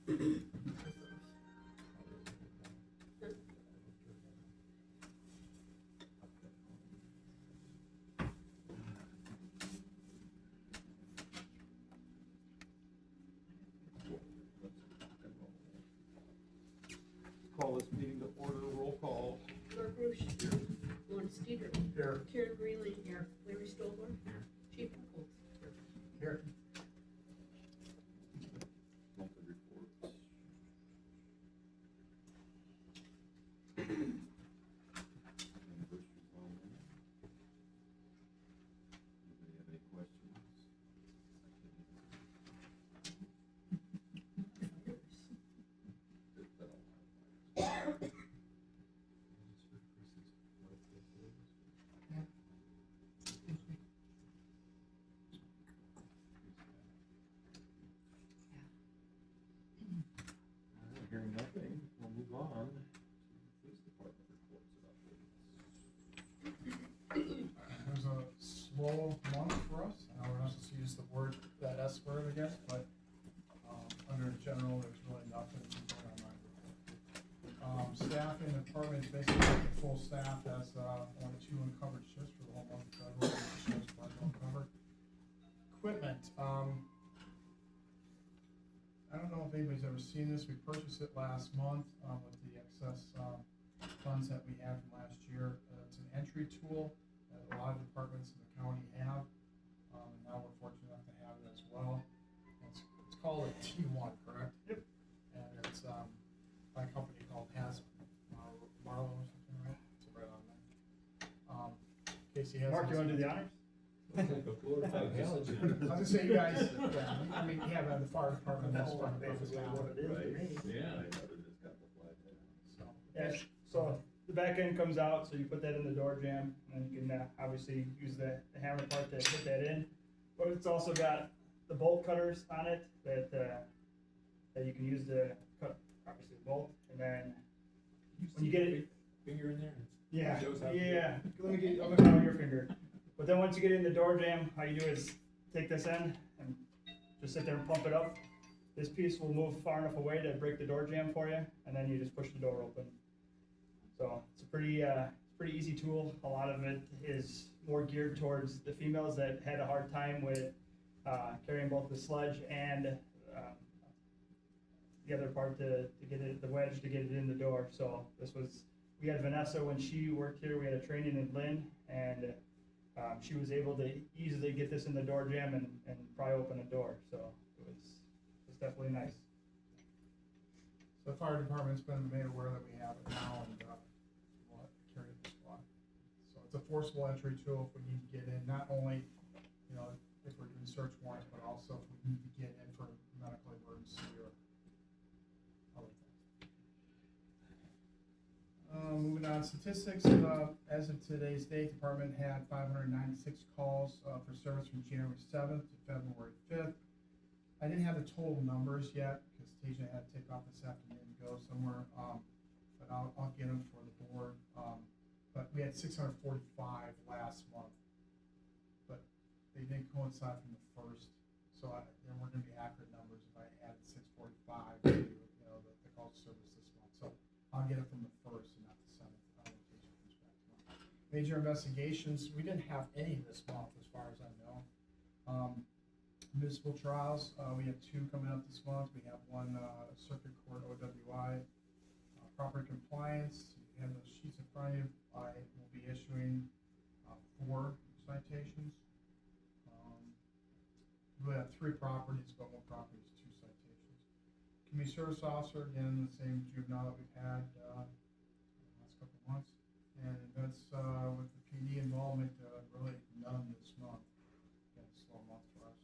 Call this meeting to order. Roll call. Mark Rush. Lauren Steeder. Here. Karen Breland. Here. Larry Stolber. Here. Chief Nichols. Here. Monthly reports. Anniversaries on there. Anybody have any questions? Hearing nothing, we'll move on to the police department reports and updates. It was a slow month for us. I know we're not supposed to use the word, that S word, I guess, but, under general, there's really nothing on my report. Staff in the department is basically the full staff, has, only 2 uncovered shifts for the whole month of February, shifts partial uncovered. Equipment, I don't know if anybody's ever seen this. We purchased it last month with the excess funds that we had from last year. It's an entry tool that a lot of departments in the county have, and now we're fortunate enough to have it as well. It's called a T1, correct? Yep. And it's by a company called Marlowe or something, right? It's right on there. Casey has. Mark, you want to do the honors? I was gonna say, you guys, yeah, I mean, yeah, but the fire department, that's what What it is to me. Yeah, I never just got the flag down. So, Yeah, so the back end comes out, so you put that in the door jamb, and then you can obviously use the hammer part to hit that in. But it's also got the bolt cutters on it that you can use to cut, obviously, the bolt, and then when you get it, Finger in there? yeah, Shows how to yeah, I'm gonna count your finger. But then once you get it in the door jamb, how you do is take this end and just sit there and pump it up. This piece will move far enough away to break the door jamb for you, and then you just push the door open. So it's a pretty easy tool. A lot of it is more geared towards the females that had a hard time with carrying both the sledge and the other part to get it, the wedge to get it in the door. So we had Vanessa when she worked here. We had a training in Lynn, and she was able to easily get this in the door jamb and pry open a door. So it was definitely nice. So the fire department's been made aware that we have it now, and we'll carry it this squad. So it's a forcible entry tool if we need to get in, not only, if we're doing search warrants, but also if we need to get in for medical emergency or other things. Moving on, statistics, as of today's date, department had 596 calls for service from January 7th to February 5th. I didn't have the total numbers yet, because Tasia had to take off this afternoon to go somewhere, but I'll get them for the board. But we had 645 last month, but they didn't coincide from the first, so there weren't going to be accurate numbers if I added 645 to the call service this month. So I'll get it from the first and not the 7th. Major investigations, we didn't have any this month as far as I know. Municipal trials, we have 2 coming up this month. We have one circuit court OWI. Property compliance, you have those sheets in front of you. I will be issuing 4 citations. We have 3 properties, but 1 property is 2 citations. Community service officer, again, the same juvenile that we've had the last couple of months. And that's with the PD involvement, really none this month. Again, a slow month for us.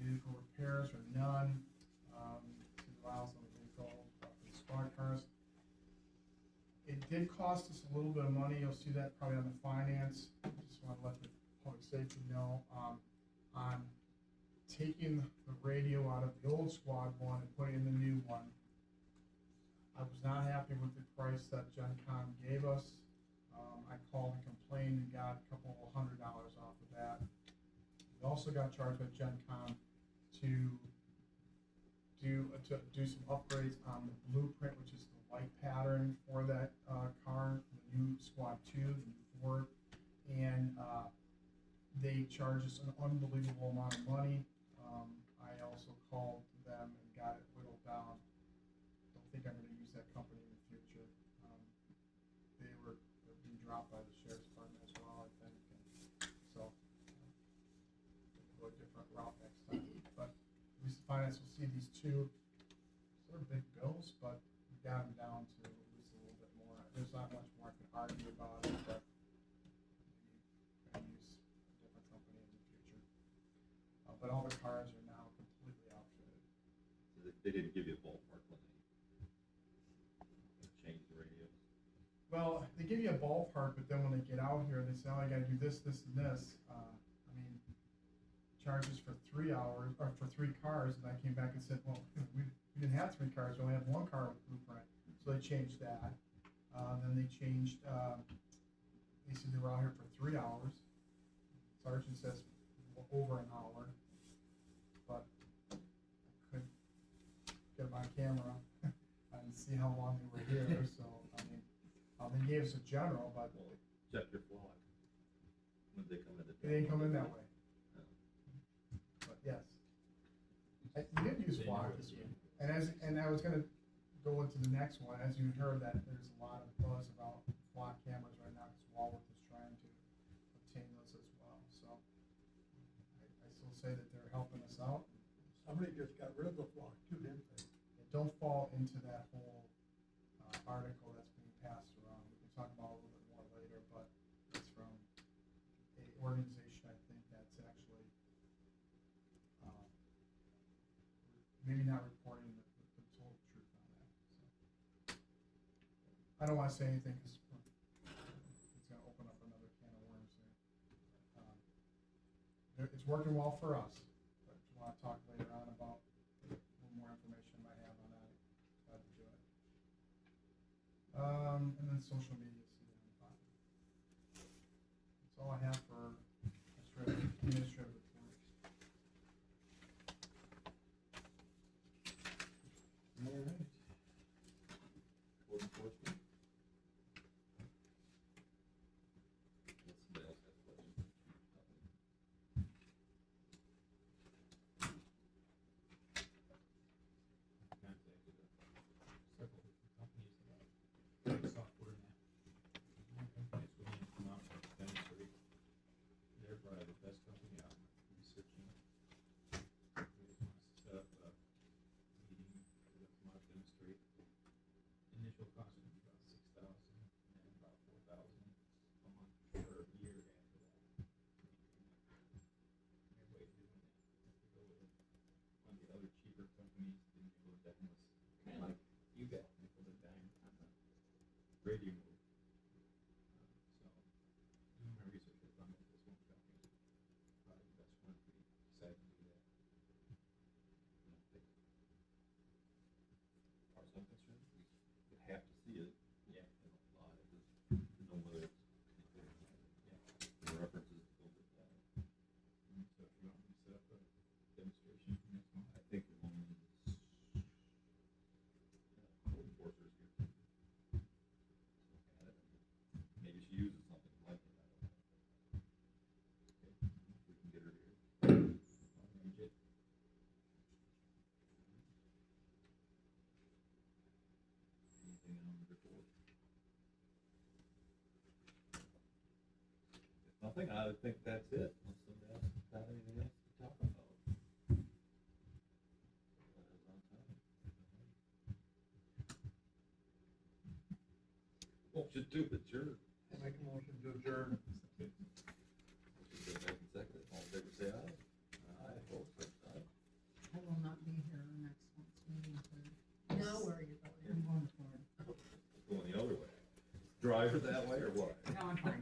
Vehicle repairs are none. 2 miles on the vehicle, for the squad cars. It did cost us a little bit of money. You'll see that probably on the finance. Just want to let the public safety know on taking the radio out of the old squad one and putting in the new one. I was not happy with the price that Gen Con gave us. I called and complained and got a couple $100 off of that. We also got charged by Gen Con to do to do some upgrades on the blueprint, which is the light pattern for that, car, the new Squad 2, the new Ford. And, they charge us an unbelievable amount of money. I also called them and got it whittled down. Don't think I'm gonna use that company in the future. They're being dropped by the sheriff's department as well, I think, and so, go a different route next time. But at least the finance will see these two sort of big bills, but we got them down to at least a little bit more. There's not much more I can argue about it, but maybe I use a different company in the future. But all the cars are now completely outfitted. So they didn't give you a ballpark when they changed the radios? Well, they give you a ballpark, but then when they get out here, they say, oh, you gotta do this, this, and this. I mean, charges for 3 hours, or for 3 cars, and I came back and said, well, we didn't have 3 cars, we only had 1 car with blueprint. So they changed that. Then they changed, they said they were out here for 3 hours. Sergeant says over an hour, but I couldn't get them on camera and see how long they were here, so, I mean, they gave us a general, but Well, check your flock. When they come in? they didn't come in that way. But yes, we did use flock this week, and I was gonna go into the next one, as you heard that there's a lot of buzz about flock cameras right now, because Walworth is trying to obtain those as well, so I still say that they're helping us out. Somebody just got rid of the flock too, didn't they? Don't fall into that whole article that's being passed around. We can talk about it a little bit more later, but it's from a organization, I think, that's actually maybe not reporting the total truth on that. So I don't want to say anything because it's going to open up another can of worms there. It's working well for us, but if you want to talk later on about a little more information I might have on that, glad to do it. And then social media, see that on the bottom. That's all I have for administrative report. All right. Code enforcement? Unless somebody else has a question. Contacted several different companies about software and that. Companies willing to come out and demonstrate. They're probably the best company out researching. They just want us to set up a meeting for them to come out and demonstrate. Initial cost would be about $6,000 and about $4,000 a month per year after that. Their way of doing that. If you go with one of the other cheaper companies, then you go down with kind of like you got nickel and dime on the radio move. So doing my research, I found that this one company is probably the best one if we decide to do that. As far as I'm concerned, we have to see it. Yeah. Live, to know whether it's the references to go with that. So if you want me to set up a demonstration for next month. I think as long as code enforcers here. Look at it. Maybe she uses something like it, I don't know. Okay, if we can get her here. I'll arrange it. Anything on the report? If nothing, I think that's it, unless somebody else got anything else to talk about. That is on time. Motion to adjourn. I make a motion to adjourn. Motion been made and seconded. All in favor, say aye. Aye, opposed, same sign. I will not be here next month's meeting, please. Now where are you going? I'm going to Florida. Going the other way. Drive her that way or what? No, I'm fine.